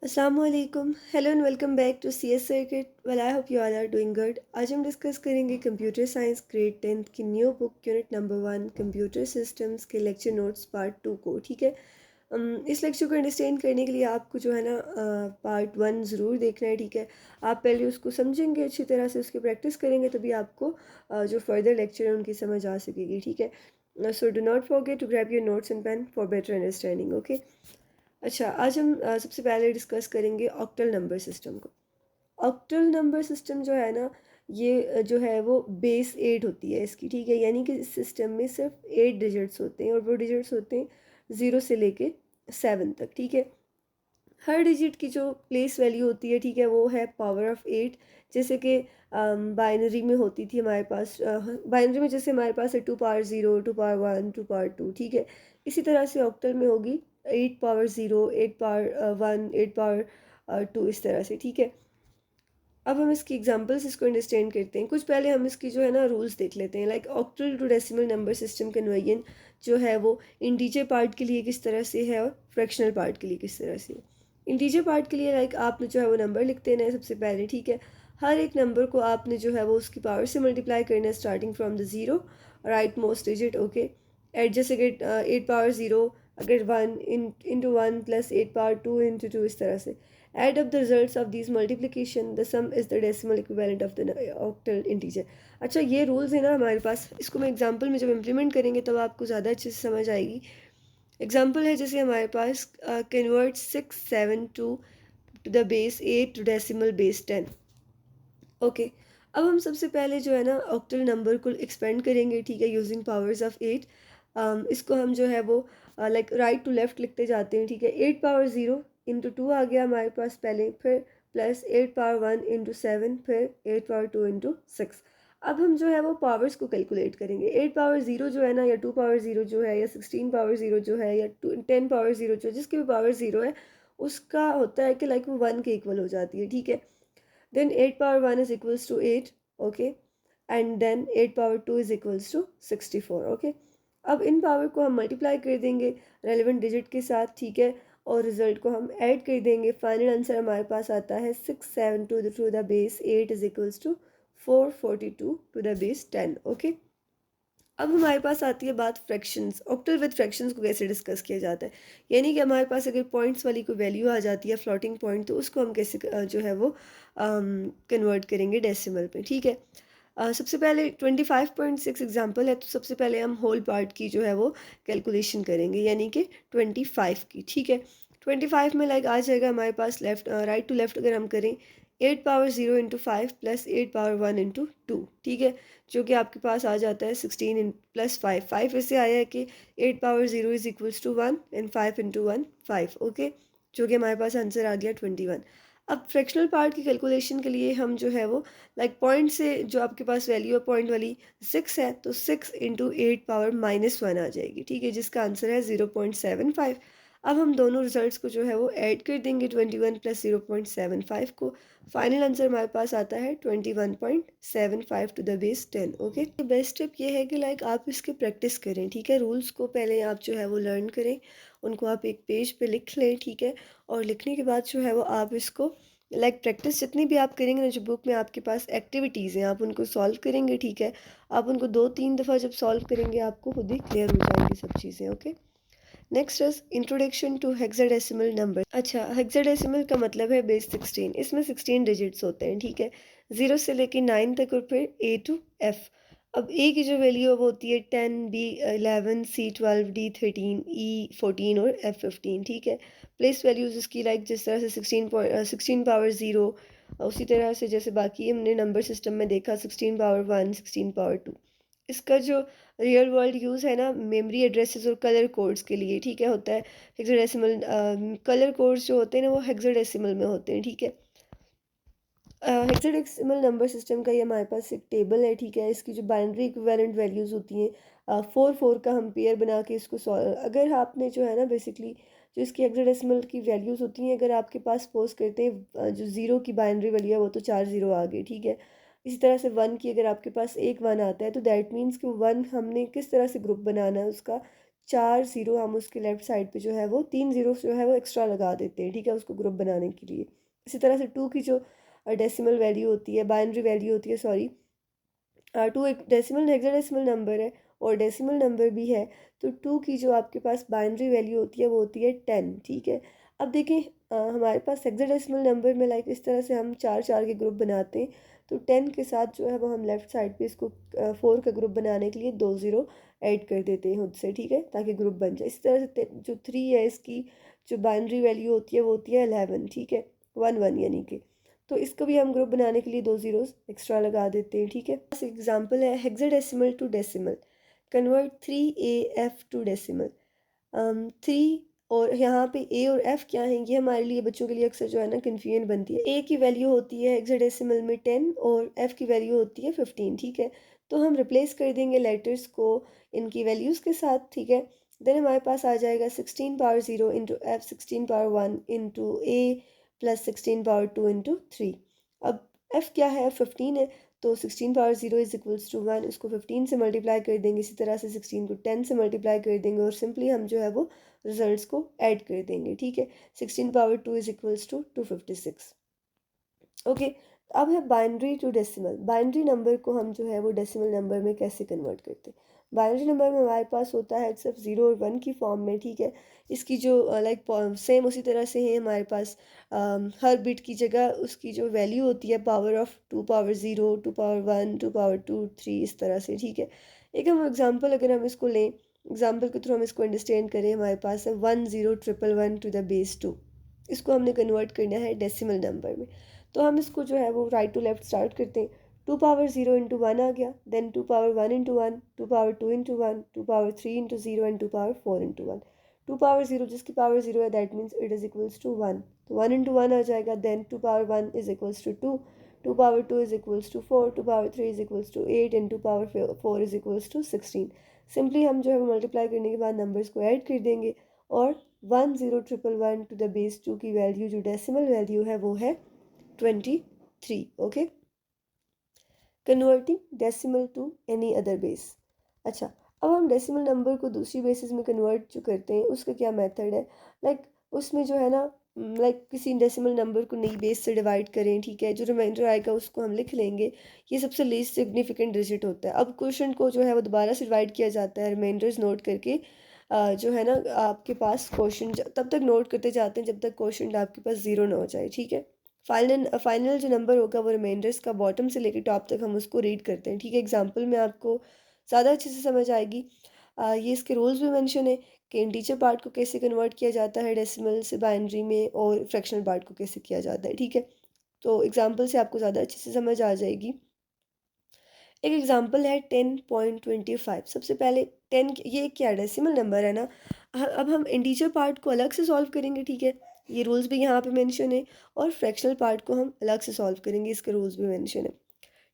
Assalamualaikum. Hello and welcome back to CS Circuit. Well, I hope you all are doing good. आज हम discuss करेंगे computer science grade 10th की new book unit number 1 computer systems के lecture notes part 2 को। ठीक है। इस lecture को अंडरस्टैंड करने के लिए आपको जो है ना पार्ट 1 ज़रूर देखना है। ठीक है। आप पहले उसको समझेंगे अच्छी तरह से, उसकी प्रैक्टिस करेंगे, तभी आपको जो फर्दर लेक्चर है उनकी समझ आ सकेगी। ठीक है। So do not forget to grab your notes and pen for better understanding. Okay. अच्छा, आज हम सबसे पहले डिस्कस करेंगे ऑक्टल नंबर सिस्टम को। ऑक्टल नंबर सिस्टम जो है ना, ये जो है वो बेस 8 होती है इसकी। ठीक है। यानी कि इस सिस्टम में सिर्फ 8 डिजिट्स होते हैं और वो डिजिट्स होते हैं 0 से लेके 7 तक। ठीक है। हर डिजिट की जो प्लेस वैल्यू होती है, ठीक है, वो है पावर ऑफ 8। जैसे कि बाइनरी में होती थी हमारे पास, बाइनरी में जैसे हमारे पास है 2 पावर 0, 2 पावर 1, 2 पावर 2। ठीक है। इसी तरह से ऑक्टल में होगी 8 पावर 0, 8 पावर 1, 8 पावर 2, इस तरह से। ठीक है। अब हम इसकी एग्जांपल्स इसको अंडरस्टैंड करते हैं। कुछ पहले हम इसकी जो है ना रूल्स देख लेते हैं। Like octal to decimal number system conversion जो है वो इंटीजर पार्ट के लिए किस तरह से है और फ्रैक्शनल पार्ट के लिए किस तरह से है। इंटीजर पार्ट के लिए लाइक आपने जो है वो नंबर लिख देना है सबसे पहले। ठीक है। हर एक नंबर को आपने जो है वो उसकी पावर से मल्टीप्लाई करना है starting from the zero, right most digit. Okay. Eight जैसे कि 8 पावर 0, अगर 1 इंटू 1 प्लस 8 पावर 2 इंटू 2, इस तरह से add up the results of these multiplication, the sum is the decimal equivalent of the octal integer। अच्छा, ये rules है ना हमारे पास, इसको मैं एग्जांपल में जब इम्प्लीमेंट करेंगे तब आपको ज़्यादा अच्छे से समझ आएगी। एग्जांपल है जैसे हमारे पास convert 672 to the base 8 to decimal base 10। Okay. अब हम सबसे पहले जो है ना ऑक्टल नंबर को एक्सपेंड करेंगे। ठीक है। Using powers of 8। इसको हम जो है वो लाइक राइट टू लेफ्ट लिखते जाते हैं। ठीक है। 8 पावर 0 इंटू 2 आ गया हमारे पास पहले, फिर प्लस 8 पावर 1 इंटू 7, फिर 8 पावर 2 इंटू 6। अब हम जो है वो पावर्स को कैलकुलेट करेंगे। 8 पावर 0 जो है ना, या 2 पावर 0 जो है, या 16 पावर 0 जो है, या 10 पावर 0 जो है, जिसकी भी पावर 0 है उसका होता है कि लाइक वो 1 के इक्वल हो जाती है। ठीक है। then 8 power 1 is equals to 8। okay, and then 8 power 2 is equals to 64। okay। अब इन पावर को हम मल्टीप्लाई कर देंगे रेलिवेंट डिजिट के साथ। ठीक है। और रिजल्ट को हम ऐड कर देंगे। फाइनल आंसर हमारे पास आता है 672 to the base 8 is equals to 442 to the base 10। Okay. अब हमारे पास आती है बात फ्रैक्शंस। ऑक्टल विद फ्रैक्शंस को कैसे डिस्कस किया जाता है। यानी कि हमारे पास अगर पॉइंट्स वाली कोई वैल्यू आ जाती है, फ्लोटिंग पॉइंट, तो उसको हम कैसे जो है वो कन्वर्ट करेंगे डेसिमल पे। ठीक है। सबसे पहले 25.6 एग्जांपल है, तो सबसे पहले हम होल पार्ट की जो है वो कैलकुलेशन करेंगे, यानी कि 25 की। ठीक है। 25 में लाइक आ जाएगा हमारे पास लेफ्ट राइट टू लेफ्ट अगर हम करें 8 power 0 into 5 plus 8 power 1 into 2। ठीक है। जो कि आपके पास आ जाता है 16 इन प्लस 5। 5 इससे आया है कि 8 power 0 is equals to 1 and 5 into 1 5। Okay. जो कि हमारे पास आंसर आ गया 21। अब फ्रैक्शनल पार्ट की कैलकुलेशन के लिए हम जो है वो लाइक पॉइंट से जो आपके पास वैल्यू है पॉइंट वाली 6 है, तो 6 इंटू 8 पावर -1 आ जाएगी। ठीक है। जिसका आंसर है 0.75। अब हम दोनों रिजल्ट्स को जो है वो ऐड कर देंगे 21 प्लस 0.75 को। फाइनल आंसर हमारे पास आता है 21.75 to the base 10। Okay. Best tip ये है कि लाइक आप इसकी प्रैक्टिस करें। ठीक है। रूल्स को पहले आप जो है वो लर्न करें, उनको आप एक पेज पे लिख लें। ठीक है। और लिखने के बाद जो है वो आप इसको लाइक प्रैक्टिस जितनी भी आप करेंगे ना, जो बुक में आपके पास एक्टिविटीज़ हैं आप उनको सॉल्व करेंगे। ठीक है। आप उनको 2-3 दफ़ा जब सॉल्व करेंगे आपको खुद ही क्लियर हो जाएगी सब चीज़ें। Okay. Next is introduction to hexadecimal number. अच्छा, हेक्साडेसिमल का मतलब है बेस 16। इसमें 16 डिजिट्स होते हैं। ठीक है। 0 से लेकर 9 तक और फिर ए टू एफ। अब ए की जो वैल्यू है वो होती है 10, बी 11, सी 12, डी 13, ई 14 और एफ 15। ठीक है। प्लेस वैल्यूज इसकी लाइक जिस तरह से 16 पावर 0, उसी तरह से जैसे बाकी हमने नंबर सिस्टम में देखा 16 पावर 1, 16 पावर 2। इसका जो रियल वर्ल्ड यूज़ है ना मेमोरी एड्रेसेस और कलर कोड्स के लिए, ठीक है, होता है। हेक्साडेसिमल कलर कोड्स जो होते हैं ना वो हेक्साडेसिमल में होते हैं। ठीक है। हेक्साडेसिमल नंबर सिस्टम का ये हमारे पास एक टेबल है। ठीक है। इसकी जो बाइनरी इक्विवेलेंट वैल्यूज़ होती हैं 4 4 का हम पेयर बना के इसको सॉल्व, अगर आपने जो है ना बेसिकली जो इसकी हेक्साडेसिमल की वैल्यूज़ होती हैं, अगर आपके पास सपोज करते हैं जो ज़ीरो की बाइनरी वैल्यू है वो तो 4 ज़ीरो आ गई। ठीक है। इसी तरह से 1 की अगर आपके पास एक 1 आता है तो दैट मीन्स कि 1 हमने किस तरह से ग्रुप बनाना है उसका, 4 ज़ीरो हम उसके लेफ्ट साइड पे जो है वो 3 ज़ीरो जो है वो एक्स्ट्रा लगा देते हैं, ठीक है, उसको ग्रुप बनाने के लिए। इसी तरह से 2 की जो डेसिमल वैल्यू होती है, बाइनरी वैल्यू होती है, सॉरी, 2 एक डेसिमल हेक्साडेसिमल नंबर है और डेसिमल नंबर भी है, तो 2 की जो आपके पास बाइनरी वैल्यू होती है वो होती है 10, ठीक है। अब देखें हमारे पास हेक्साडेसिमल नंबर में लाइक इस तरह से हम 4 4 के ग्रुप बनाते हैं, तो 10 के साथ जो है वो हम लेफ़्ट साइड पे इसको 4 का ग्रुप बनाने के लिए 2 ज़ीरो ऐड कर देते हैं खुद से, ठीक है, ताकि ग्रुप बन जाए। इस तरह से जो 3 है इसकी जो बाइनरी वैल्यू होती है वो होती है 11, ठीक है, 1 1 यानी कि, तो इसको भी हम ग्रुप बनाने के लिए 2 ज़ीरोज़ एक्स्ट्रा लगा देते हैं, ठीक है। एग्जांपल है hexadecimal to decimal, convert 3AF to decimal. 3 और यहाँ पे ए और एफ क्या हैं, ये हमारे लिए बच्चों के लिए अक्सर जो है ना कन्फ्यूजन बनती है। ए की वैल्यू होती है हेक्साडेसिमल में 10 और एफ की वैल्यू होती है 15, ठीक है। तो हम रिप्लेस कर देंगे लेटर्स को इनकी वैल्यूज़ के साथ, ठीक है। देन हमारे पास आ जाएगा 16 power 0 into F, 16 power 1 into A plus 16 power 2 into 3। अब एफ क्या है, 15 है, तो 16 पावर 0 इज इक्वल्स टू 1, इसको 15 से मल्टीप्लाई कर देंगे, इसी तरह से 16 को 10 से मल्टीप्लाई कर देंगे और सिंपली हम जो है वो रिजल्ट्स को ऐड कर देंगे, ठीक है। 16 power 2 is equals to 256। Okay, अब है binary to decimal. Binary number को हम जो है वो डेसिमल नंबर में कैसे कन्वर्ट करते हैं। बाइनरी नंबर में हमारे पास होता है सिर्फ 0 और 1 की फॉर्म में, ठीक है। इसकी जो लाइक सेम उसी तरह से है हमारे पास, हर बिट की जगह उसकी जो वैल्यू होती है power of 2 power 0, 2 power 1, 2 power 2, 3, इस तरह से, ठीक है। एक हम एग्जाम्पल अगर हम इसको लें, एग्जाम्पल के थ्रू हम इसको अंडरस्टैंड करें, हमारे पास है 10,111 टू द बेस 2। इसको हमने कन्वर्ट करना है डेसिमल नंबर में, तो हम इसको जो है वो राइट टू लेफ्ट स्टार्ट करते हैं। 2 पावर 0 इंटू 1 आ गया, then 2 power 1 into 1, 2 power 2 into 1, 2 power 3 into 0 and 2 power 4 into 1। 2 power 0 जिसकी पावर 0 है that means it is equals to 1, तो 1 इंटू 1 आ जाएगा, then 2 power 1 is equals to 2, 2 power 2 is equals to 4, 2 power 3 is equals to 8 and 2 power 4 is equals to 16। Simply हम जो है वो multiply करने के बाद नंबर्स को ऐड कर देंगे और 10,111 टू द बेस 2 की वैल्यू जो डेसिमल वैल्यू है वो है 23, okay. Converting decimal to any other base. अच्छा, अब हम डेसिमल नंबर को दूसरी बेसिस में कन्वर्ट जो करते हैं उसका क्या मेथड है, लाइक उसमें जो है ना, लाइक किसी डेसिमल नंबर को नई बेस से डिवाइड करें, ठीक है, जो रिमाइंडर आएगा उसको हम लिख लेंगे, ये सबसे लीस्ट सिग्निफिकेंट डिजिट होता है। अब क्वेश्चन को जो है वो दोबारा से डिवाइड किया जाता है रिमाइंडर्स नोट करके, जो है ना आपके पास क्वेश्चन तब तक नोट करते जाते हैं जब तक क्वेश्चन आपके पास ज़ीरो ना हो जाए, ठीक है। फाइनल जो नंबर होगा वो रिमाइंडर्स का बॉटम से लेकर टॉप तक हम उसको रीड करते हैं, ठीक है। एग्जांपल में आपको ज़्यादा अच्छे से समझ आएगी। ये इसके रूल्स भी मेंशन है कि इंटीजर पार्ट को कैसे कन्वर्ट किया जाता है डेसिमल से बाइनरी में और फ्रैक्शनल पार्ट को कैसे किया जाता है, ठीक है। तो एग्जांपल से आपको ज़्यादा अच्छे से समझ आ जाएगी। एक एग्जांपल है 10.25। सबसे पहले 10, ये क्या डेसिमल नंबर है ना, अब हम इंटीजर पार्ट को अलग से सॉल्व करेंगे, ठीक है, ये रूल्स भी यहाँ पे मेंशन है, और फ्रैक्शनल पार्ट को हम अलग से सॉल्व करेंगे, इसके रूल्स भी मेंशन है।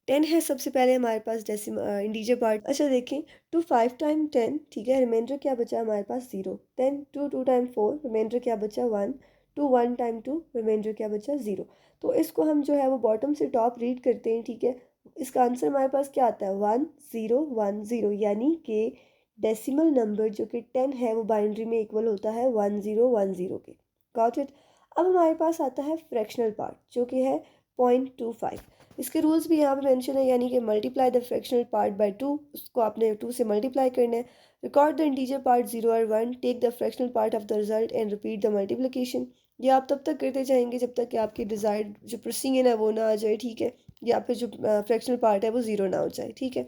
10 है सबसे पहले हमारे पास डेसिमल इंटीजर पार्ट। अच्छा देखें, 2 5 टाइम 10, ठीक है, रिमाइंडर क्या बचा हमारे पास 0। देन 2 2 टाइम 4, रिमाइंडर क्या बचा 1। 2 1 टाइम 2, रिमाइंडर क्या बचा 0। तो इसको हम जो है वो बॉटम से टॉप रीड करते हैं, ठीक है। इसका आंसर हमारे पास क्या आता है 1010, यानी कि डेसिमल नंबर जो कि 10 है वो बाइनरी में इक्वल होता है 1010 के। Got it. अब हमारे पास आता है फ्रैक्शनल पार्ट जो कि है 0.25। इसके रूल्स भी यहाँ पे मेंशन है, यानी कि multiply the fractional part by 2, उसको आपने 2 से मल्टीप्लाई करना है। रिकॉर्ड द इंटीजर पार्ट 0 और 1, take the fractional part of the result and repeat the multiplication. ये आप तब तक करते जाएंगे जब तक कि आपकी डिज़ायर्ड जो प्रोसीजर है वो ना आ जाए, ठीक है, या फिर जो फ्रैक्शनल पार्ट है वो 0 ना हो जाए, ठीक है।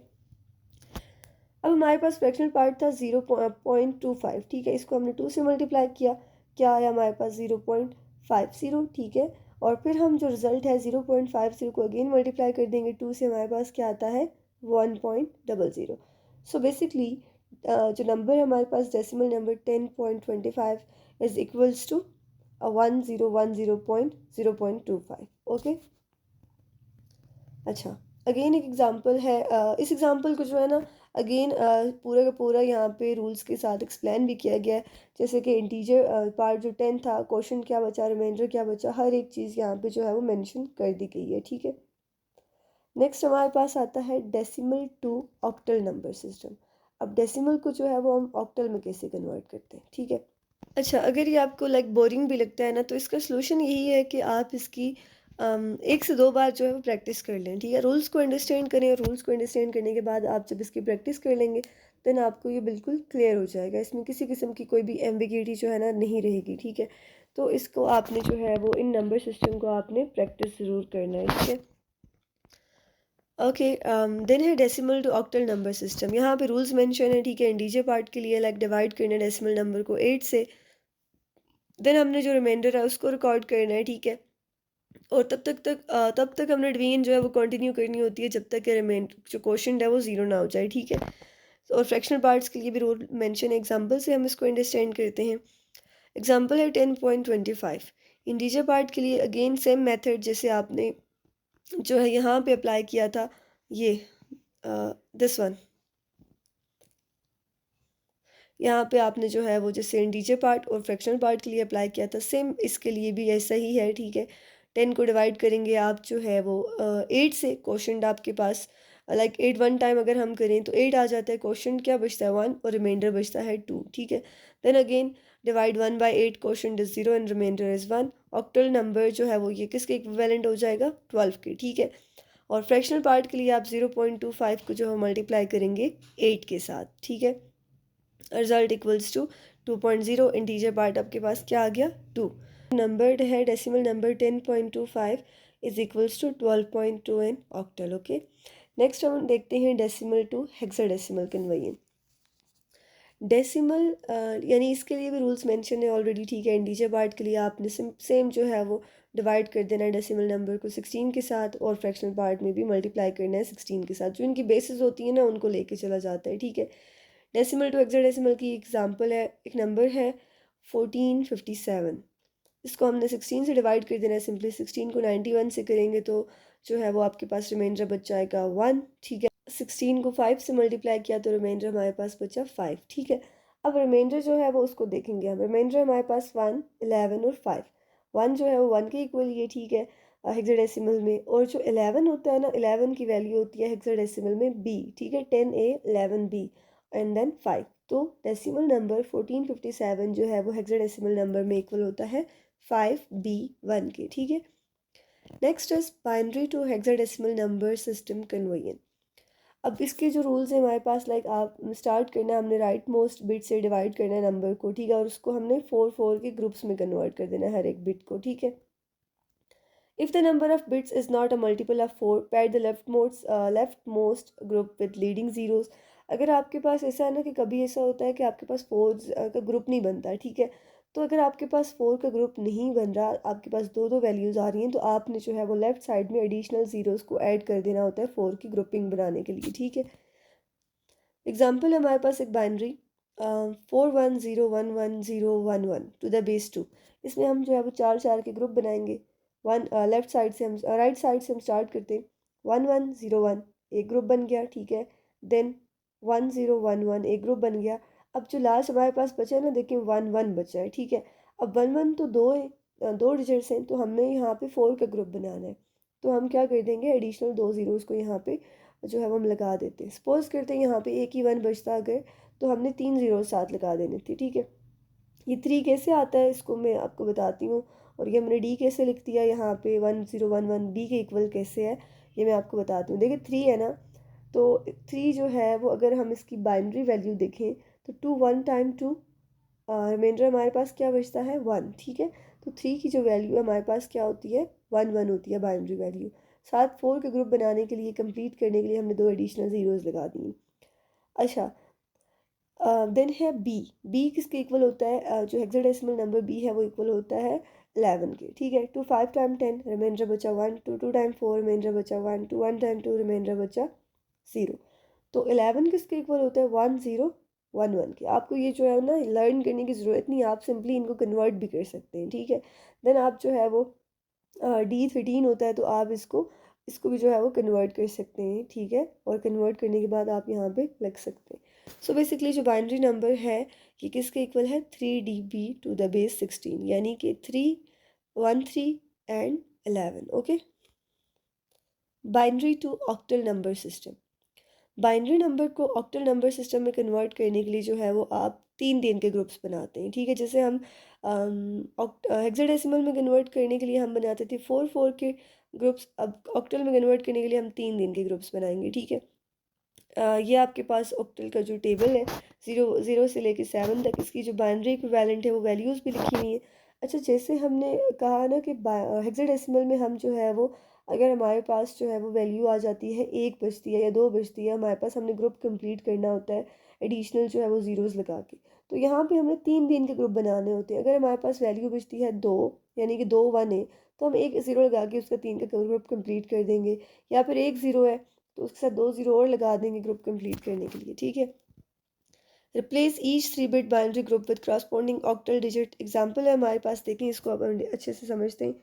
अब हमारे पास फ्रैक्शनल पार्ट था 0.25, ठीक है, इसको हमने 2 से मल्टीप्लाई किया, क्या आया हमारे पास 0.50, ठीक है। और फिर हम जो रिजल्ट है 0.50 को अगेन मल्टीप्लाई कर देंगे 2 से, हमारे पास क्या आता है 1.00। सो बेसिकली जो नंबर है हमारे पास decimal number 10.25 is equals to 1010.0.25, okay. अच्छा, अगेन एक एग्जांपल है, इस एग्जांपल को जो है ना अगेन पूरा का पूरा यहाँ पे रूल्स के साथ एक्सप्लेन भी किया गया है, जैसे कि इंटीजर पार्ट जो 10 था, क्वेश्चन क्या बचा, रिमाइंडर क्या बचा, हर एक चीज़ यहाँ पे जो है वो मेंशन कर दी गई है, ठीक है। नेक्स्ट हमारे पास आता है decimal to octal number system. अब डेसिमल को जो है वो हम ऑक्टल में कैसे कन्वर्ट करते हैं, ठीक है। अच्छा, अगर ये आपको लाइक बोरिंग भी लगता है ना, तो इसका सलूशन यही है कि आप इसकी 1 से 2 बार जो है वो प्रैक्टिस कर लें, ठीक है। रूल्स को अंडरस्टैंड करें, और रूल्स को अंडरस्टैंड करने के बाद आप जब इसकी प्रैक्टिस कर लेंगे, देन आपको ये बिल्कुल क्लियर हो जाएगा। इसमें किसी किस्म की कोई भी एम्बिग्यूटी जो है ना नहीं रहेगी, ठीक है। तो इसको आपने जो है वो इन नंबर सिस्टम को आपने प्रैक्टिस ज़रूर करना है, ठीक है। ओके, देन है decimal to octal number system. यहाँ पे रूल्स मेंशन है, ठीक है। इंटीजर पार्ट के लिए लाइक डिवाइड करना है डेसिमल नंबर को 8 से, देन हमने जो रिमाइंडर है उसको रिकॉर्ड करना है, ठीक है। और तब तक हमने डिवीजन जो है वो कंटिन्यू करनी होती है जब तक कि रिमाइंडर जो क्वोशिएंट है वो ज़ीरो ना हो जाए, ठीक है। और फ्रैक्शनल पार्ट्स के लिए भी रूल मेंशन है, एग्जांपल से हम इसको अंडरस्टैंड करते हैं। एग्जांपल है 10.25। इंटीजर पार्ट के लिए अगेन सेम मेथड जैसे आपने जो है यहाँ पे अप्लाई किया था, ये दिस वन, यहाँ पे आपने जो है वो जैसे इंटीजर पार्ट और फ्रैक्शनल पार्ट के लिए अप्लाई किया था, सेम इसके लिए भी ऐसा ही है, ठीक है। 10 को डिवाइड करेंगे आप जो है वो 8 से, क्वोशिएंट आपके पास लाइक 8 वन टाइम अगर हम करें तो 8 आ जाता है, क्वोशिएंट क्या बचता है 1 और रिमाइंडर बचता है 2, ठीक है। Then again divide 1/8, quotient is 0 and remainder is 1। Octal number जो है वो ये किसके इक्विवेलेंट हो जाएगा, 12 के, ठीक है। और फ्रैक्शनल पार्ट के लिए आप 0.25 को जो है मल्टीप्लाई करेंगे 8 के साथ, ठीक है। Result equals to 2.0। Integer part आपके पास क्या आ गया, 2। नंबर्ड है decimal number 10.25 is equals to 12.2 in octal, okay. Next हम देखते हैं decimal to hexadecimal conversion. Decimal यानी इसके लिए भी रूल्स मेंशन है ऑलरेडी, ठीक है। इंटीजर पार्ट के लिए आपने सेम जो है वो डिवाइड कर देना है डेसिमल नंबर को 16 के साथ, और फ्रैक्शनल पार्ट में भी मल्टीप्लाई करना है 16 के साथ। जो इनकी बेसिस होती है ना उनको लेके चला जाता है, ठीक है। डेसिमल टू हेक्साडेसिमल की एग्जांपल है, एक नंबर है 1457। इसको हमने 16 से डिवाइड कर देना है सिंपली। 16 को 91 से करेंगे तो जो है वो आपके पास रिमाइंडर बच जाएगा 1, ठीक है। 16 को 5 से मल्टीप्लाई किया तो रिमाइंडर हमारे पास बचा 5, ठीक है। अब रिमाइंडर जो है वो उसको देखेंगे हम। रिमाइंडर हमारे पास 1, 11 और 5। 1 जो है वो 1 के इक्वल ये, ठीक है, हेक्साडेसिमल में। और जो 11 होता है ना, 11 की वैल्यू होती है हेक्साडेसिमल में बी, ठीक है, 10A 11B एंड देन 5। तो डेसिमल नंबर 1457 जो है वो हेक्साडेसिमल नंबर में इक्वल होता है 5B1 के, ठीक है। Next is binary to hexadecimal number system conversion. अब इसके जो रूल्स हैं हमारे पास, लाइक आप स्टार्ट करना है, हमने राइट मोस्ट बिट से डिवाइड करना है नंबर को, ठीक है। और उसको हमने 4 के ग्रुप्स में कन्वर्ट कर देना है हर एक बिट को, ठीक है। If the number of bits is not a multiple of 4, pair the leftmost group with leading zeros। अगर आपके पास ऐसा है ना कि कभी ऐसा होता है कि आपके पास 4 का ग्रुप नहीं बनता है, ठीक है। तो अगर आपके पास 4 का ग्रुप नहीं बन रहा, आपके पास दो दो वैल्यूज़ आ रही हैं, तो आपने जो है वो लेफ्ट साइड में एडिशनल ज़ीरोज़ को ऐड कर देना होता है 4 की ग्रुपिंग बनाने के लिए, ठीक है। एग्जाम्पल हमारे पास एक बाइनरी 41011011 टू द बेस 2। इसमें हम जो है वो 4 के ग्रुप बनाएंगे। वन लेफ्ट साइड से हम राइट साइड से हम स्टार्ट करते हैं। 1101 एक ग्रुप बन गया, ठीक है। देन 1011 एक ग्रुप बन गया। अब जो लास्ट हमारे पास बचा है ना, देखिए 11 बचा है, ठीक है। अब 11 तो दो है, दो डिजिट्स हैं, तो हमें यहाँ पे 4 का ग्रुप बनाना है। तो हम क्या कर देंगे, एडिशनल दो ज़ीरोज़ को यहाँ पे जो है वो हम लगा देते हैं। सपोज करते हैं यहाँ पे एक ही 1 बचता अगर, तो हमने 3 ज़ीरो साथ लगा देने थे, ठीक है। ये 3 कैसे आता है इसको मैं आपको बताती हूँ। और ये हमने डी कैसे लिख दिया यहाँ पे 1011 बी के इक्वल कैसे है, ये मैं आपको बताती हूँ। देखिए 3 है ना, तो 3 जो है वो अगर हम इसकी बाइनरी वैल्यू देखें तो 2 1 टाइम 2, रिमाइंडर हमारे पास क्या बचता है 1, ठीक है। तो 3 की जो वैल्यू है हमारे पास क्या होती है 1 1 होती है बाइनरी वैल्यू। साथ 4 के ग्रुप बनाने के लिए, कंप्लीट करने के लिए हमने दो एडिशनल ज़ीरोज़ लगा दिए। अच्छा, देन है बी। बी किसके इक्वल होता है, जो हेक्साडेसिमल नंबर बी है वो इक्वल होता है 11 के, ठीक है। 2 5 टाइम 10 रिमाइंडर बचा 1, 2 2 टाइम 4 रिमाइंडर बचा 1, 2 1 टाइम 2 रिमाइंडर बचा 0। तो 11 किसके इक्वल होता है 1011 के। आपको ये जो है ना लर्न करने की ज़रूरत नहीं, आप सिंपली इनको कन्वर्ट भी कर सकते हैं, ठीक है। देन आप जो है वो D13 होता है, तो आप इसको इसको भी जो है वो कन्वर्ट कर सकते हैं, ठीक है। और कन्वर्ट करने के बाद आप यहाँ पे लिख सकते हैं। सो बेसिकली जो बाइनरी नंबर है ये किसके इक्वल है 3DB टू द बेस 16, यानी कि 3 1 3 and 11, okay. Binary to octal number system. Binary number को ऑक्टल नंबर सिस्टम में कन्वर्ट करने के लिए जो है वो आप 3 के ग्रुप्स बनाते हैं, ठीक है। जैसे हम हेक्साडेसिमल में कन्वर्ट करने के लिए हम बनाते थे 4 के ग्रुप्स, अब ऑक्टल में कन्वर्ट करने के लिए हम 3 के ग्रुप्स बनाएंगे, ठीक है। ये आपके पास ऑक्टल का जो टेबल है 0 से लेके 7 तक, इसकी जो बाइनरी इक्विवेलेंट है वो वैल्यूज़ भी लिखी हुई है। अच्छा, जैसे हमने कहा ना कि हेक्साडेसिमल में हम जो है वो, अगर हमारे पास जो है वो वैल्यू आ जाती है 1 बजती है या 2 बजती है, हमारे पास हमने ग्रुप कंप्लीट करना होता है एडिशनल जो है वो ज़ीरोज़ लगा के। तो यहाँ पे हमने 3 के ग्रुप बनाने होते हैं। अगर हमारे पास वैल्यू बजती है 2, यानी कि 2 1 है, तो हम एक ज़ीरो लगा के उसका 3 का ग्रुप कंप्लीट कर देंगे। या फिर 1 ज़ीरो है तो उसके साथ 2 ज़ीरो और लगा देंगे ग्रुप कंप्लीट करने के लिए, ठीक है। Replace each 3 bit binary group with corresponding octal digit. Example है हमारे पास, देखें इसको अब हम अच्छे से समझते हैं।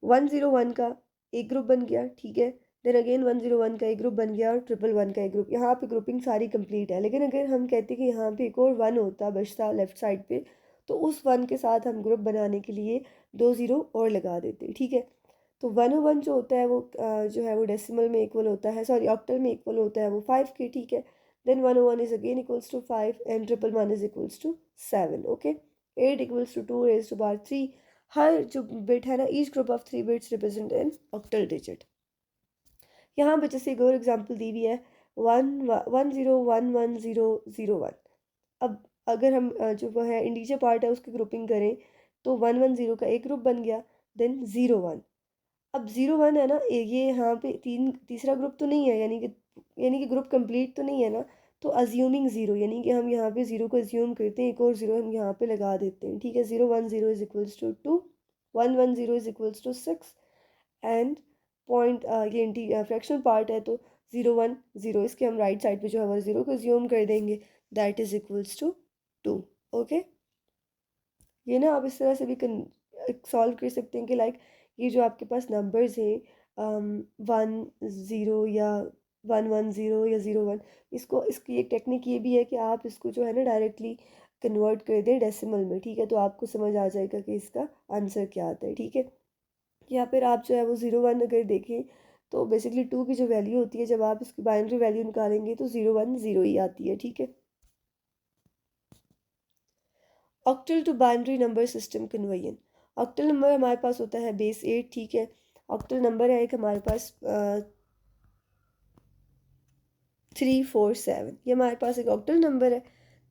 101 का एक ग्रुप बन गया, ठीक है। देन अगेन 101 का एक ग्रुप बन गया और 111 का एक ग्रुप। यहाँ पे ग्रुपिंग सारी कंप्लीट है, लेकिन अगर हम कहते कि यहाँ पे एक और 1 होता बचता लेफ्ट साइड पे, तो उस 1 के साथ हम ग्रुप बनाने के लिए 2 ज़ीरो और लगा देते, ठीक है। तो 101 जो होता है वो जो है वो डेसिमल में इक्वल होता है, सॉरी ऑक्टल में इक्वल होता है वो 5 के, ठीक है। Then 101 is again equals to 5 and 111 is equals to 7, okay. 8 equals to 2 raise to power 3। हर जो बिट है ना, each group of 3 bits represent an octal digit. यहाँ पे जैसे एक और एग्जांपल दी हुई है 1 1 0 1 1 0 0 1। अब अगर हम जो वो है इंटीजर पार्ट है उसकी ग्रुपिंग करें, तो 1 1 0 का एक ग्रुप बन गया। देन 0 1, अब 0 1 है ना, ये यहाँ पे तीसरा ग्रुप तो नहीं है, यानी कि ग्रुप कंप्लीट तो नहीं है ना। तो अज्यूमिंग ज़ीरो, यानी कि हम यहाँ पे ज़ीरो को अज्यूम करते हैं, एक और ज़ीरो हम यहाँ पे लगा देते हैं, ठीक है। 0 1 0 is equals to 2, 1 1 0 is equals to 6 and point, ये इंटी फ्रैक्शनल पार्ट है, तो 0 1 0 इसके हम राइट साइड पे जो है वो ज़ीरो को अज्यूम कर देंगे, that is equals to 2, okay. ये ना आप इस तरह से भी सॉल्व कर सकते हैं कि लाइक ये जो आपके पास नंबर्स हैं 1 0 या 1 1 0 या 0 1, इसको इसकी एक टेक्निक ये भी है कि आप इसको जो है ना डायरेक्टली कन्वर्ट कर दें डेसिमल में, ठीक है। तो आपको समझ आ जाएगा कि इसका आंसर क्या आता है, ठीक है। या फिर आप जो है वो 0 1 अगर देखें, तो बेसिकली 2 की जो वैल्यू होती है जब आप इसकी बाइनरी वैल्यू निकालेंगे तो 0 1 0 ही आती है, ठीक है। Octal to binary number system conversion. Octal number हमारे पास होता है बेस 8, ठीक है। ऑक्टल नंबर है एक हमारे पास 3 4 7, ये हमारे पास एक ऑक्टल नंबर है।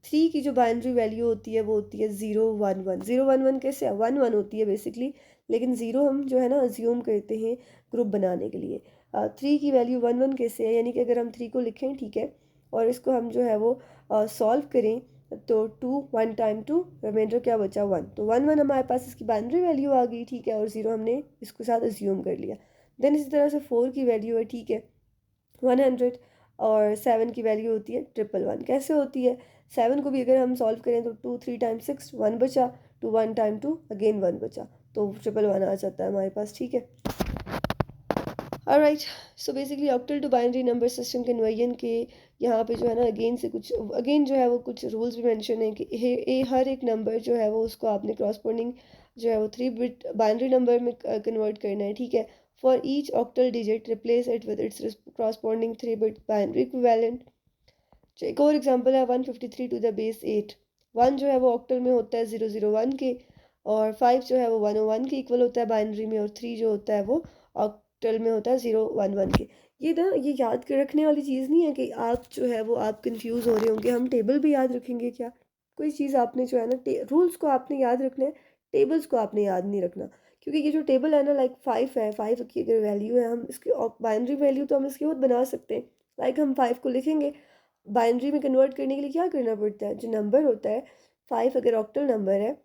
3 की जो बाइनरी वैल्यू होती है वो होती है 0 1 1। 0 1 1 कैसे है, 1 1 होती है बेसिकली, लेकिन ज़ीरो हम जो है ना अज्यूम करते हैं ग्रुप बनाने के लिए। 3 की वैल्यू 1 1 कैसे है, यानी कि अगर हम 3 को लिखें, ठीक है, और इसको हम जो है वो सॉल्व करें, तो 2 1 टाइम 2, रिमाइंडर क्या बचा 1, तो 1 1 हमारे पास इसकी बाइनरी वैल्यू आ गई, ठीक है, और ज़ीरो हमने इसके साथ अज्यूम कर लिया। देन इसी तरह से 4 की वैल्यू है, ठीक है, 100, और 7 की वैल्यू होती है 1 1 1। कैसे होती है, 7 को भी अगर हम सॉल्व करें तो 2 3 टाइम 6 1 बचा, 2 1 टाइम 2 अगेन 1 बचा, तो 1 1 1 आ जाता है हमारे पास, ठीक है। Alright, so basically octal to binary number system conversion के यहाँ पे जो है ना अगेन से कुछ अगेन जो है वो कुछ रूल्स भी मेंशन है कि हर एक नंबर जो है वो उसको आपने क्रॉसपोंडिंग जो है वो 3 बिट बाइनरी नंबर में कन्वर्ट करना है, ठीक है। For each octal digit replace it with its corresponding 3 bit binary equivalent. एक और एग्जांपल है 153 टू द बेस 8। 1 जो है वो ऑक्टल में होता है 0 0 1 के, और 5 जो है वो 101 के इक्वल होता है बाइनरी में, और 3 जो होता है वो ऑक्टल में होता है 0 1 1 के। ये ना ये याद कर रखने वाली चीज़ नहीं है कि आप जो है वो आप कंफ्यूज हो रहे होंगे हम टेबल भी याद रखेंगे क्या। कोई चीज़ आपने जो है ना रूल्स को आपने याद रखना है, टेबल्स को आपने याद नहीं रखना। क्योंकि ये जो टेबल है ना, लाइक 5 है, 5 की अगर वैल्यू है, हम इसकी बाइनरी वैल्यू तो हम इसकी खुद बना सकते हैं। लाइक हम 5 को लिखेंगे, बाइनरी में कन्वर्ट करने के लिए क्या करना पड़ता है, जो नंबर होता है 5 अगर ऑक्टल नंबर है,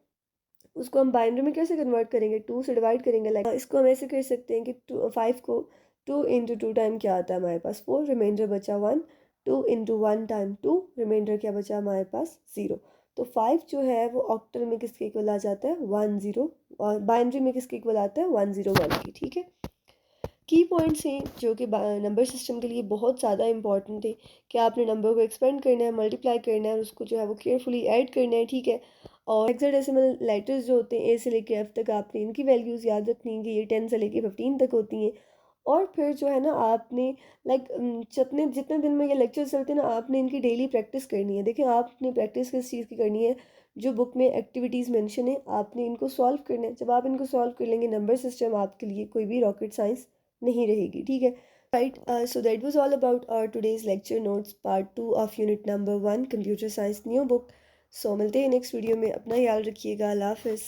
उसको हम बाइनरी में कैसे कन्वर्ट करेंगे, 2 से डिवाइड करेंगे। लाइक इसको हम ऐसे कर सकते हैं कि 5 को 2 इंटू 2 टाइम क्या आता है हमारे पास 4, रिमाइंडर बचा 1, 2 इंटू 1 टाइम 2, रिमाइंडर क्या बचा हमारे पास 0। तो 5 जो है वो ऑक्टल में किसके इक्वल आ जाता है 1 0, और बाइनरी में किसके इक्वल आता है 1 0 1 की, ठीक है। की पॉइंट्स हैं जो कि नंबर सिस्टम के लिए बहुत ज़्यादा इंपॉर्टेंट है कि आपने नंबर को एक्सपेंड करना है, मल्टीप्लाई करना है, और उसको जो है वो केयरफुली ऐड करना है, ठीक है। और हेक्साडेसिमल लेटर्स जो होते हैं ए से लेके एफ तक, आपने इनकी वैल्यूज़ याद रखनी है कि ये 10 से लेके 15 तक होती हैं। और फिर जो है ना आपने लाइक जितने जितने दिन में ये लेक्चर चलते हैं ना, आपने इनकी डेली प्रैक्टिस करनी है। देखिए आपने प्रैक्टिस किस चीज़ की करनी है, जो बुक में एक्टिविटीज़ मेंशन है आपने इनको सॉल्व करना है। जब आप इनको सॉल्व कर लेंगे, नंबर सिस्टम आपके लिए कोई भी रॉकेट साइंस नहीं रहेगी, ठीक है। Right, so that was all about our today's lecture notes part 2 of unit number 1 computer science new book. So मिलते हैं नेक्स्ट वीडियो में। अपना ख्याल रखिएगा। अल्लाह हाफिज़।